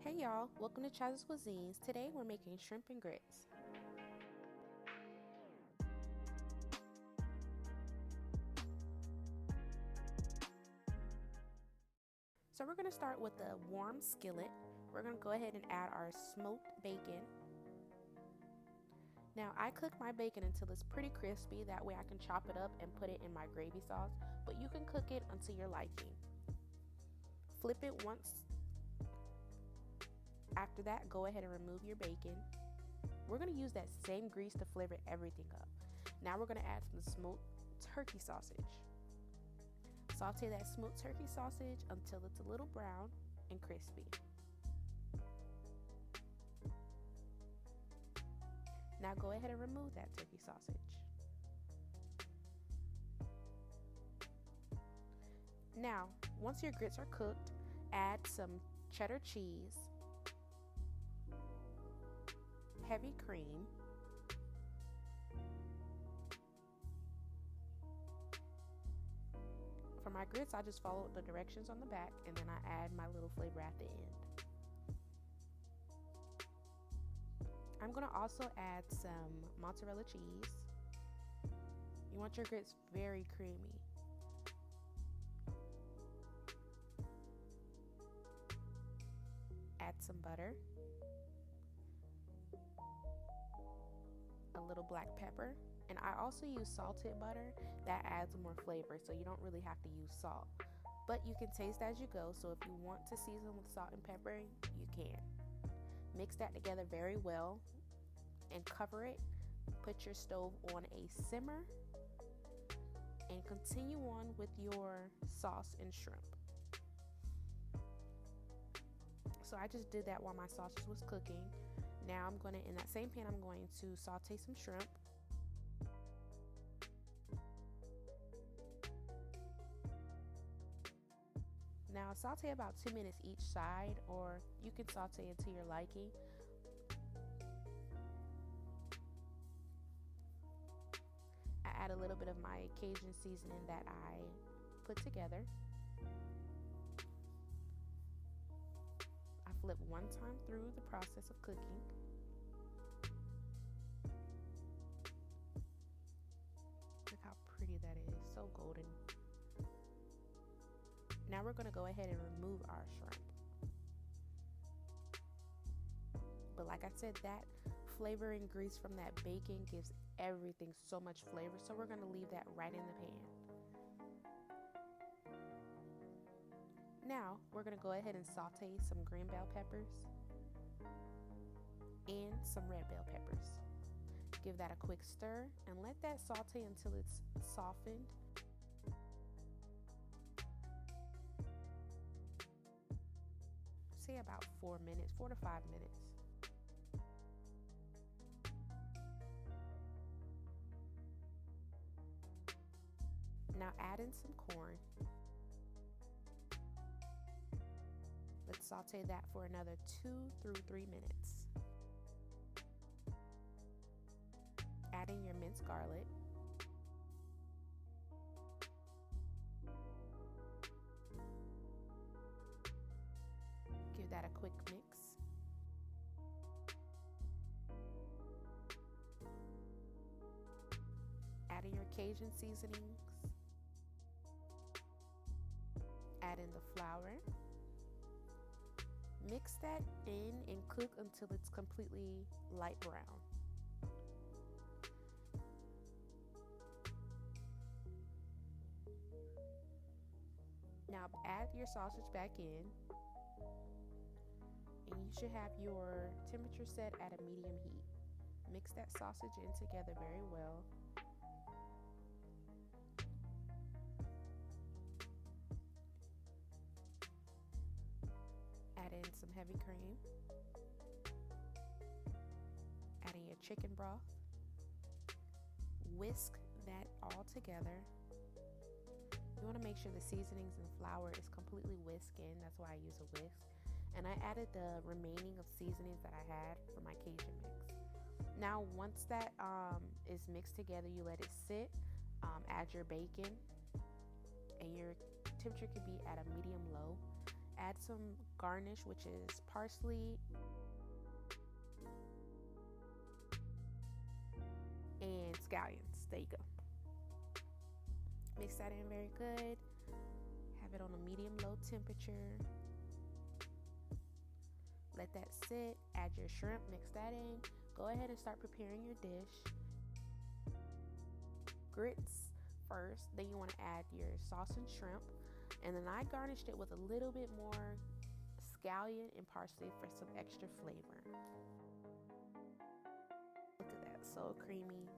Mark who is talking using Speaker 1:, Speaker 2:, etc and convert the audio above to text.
Speaker 1: Hey y'all, welcome to Chaz's Cuisines. Today we're making shrimp and grits. So we're going to start with a warm skillet. We're going to go ahead and add our smoked bacon. Now I cook my bacon until it's pretty crispy, that way I can chop it up and put it in my gravy sauce, but you can cook it until your liking. Flip it once. After that, go ahead and remove your bacon. We're going to use that same grease to flavor everything up. Now we're going to add some smoked turkey sausage. Saute that smoked turkey sausage until it's a little brown and crispy. Now go ahead and remove that turkey sausage. Now, once your grits are cooked, add some cheddar cheese, heavy cream, for my grits I just follow the directions on the back and then I add my little flavor at the end. I'm going to also add some mozzarella cheese. You want your grits very creamy. Add some butter, a little black pepper, and I also use salted butter. That adds more flavor, so you don't really have to use salt, but you can taste as you go. So if you want to season with salt and pepper, you can. Mix that together very well and cover it. Put your stove on a simmer and continue on with your sauce and shrimp. So I just did that while my sausage was cooking. Now I'm going to, in that same pan, I'm going to saute some shrimp. Now saute about 2 minutes each side, or you can saute it to your liking. I add a little bit of my Cajun seasoning that I put together. I flip one time through the process of cooking. Look how pretty that is, so golden. Now we're going to go ahead and remove our shrimp. But like I said, that flavor and grease from that bacon gives everything so much flavor, so we're going to leave that right in the pan. Now we're going to go ahead and saute some green bell peppers and some red bell peppers. Give that a quick stir and let that saute until it's softened. Say about 4 minutes, 4 to 5 minutes. Now add in some corn. Let's saute that for another 2 through 3 minutes. Add in your minced garlic. Give that a quick mix. Add in your Cajun seasonings. Add in the flour. Mix that in and cook until it's completely light brown. Now add your sausage back in. And you should have your temperature set at a medium heat. Mix that sausage in together very well. Add in some heavy cream. Add in your chicken broth. Whisk that all together. You want to make sure the seasonings and flour is completely whisked in. That's why I use a whisk. And I added the remaining of seasonings that I had for my Cajun mix. Now once that is mixed together, you let it sit. Add your bacon, and your temperature could be at a medium low. Add some garnish, which is parsley and scallions. There you go. Mix that in very good. Have it on a medium-low temperature. Let that sit. Add your shrimp. Mix that in. Go ahead and start preparing your dish. Grits first. Then you want to add your sauce and shrimp. And then I garnished it with a little bit more scallion and parsley for some extra flavor. Look at that, so creamy.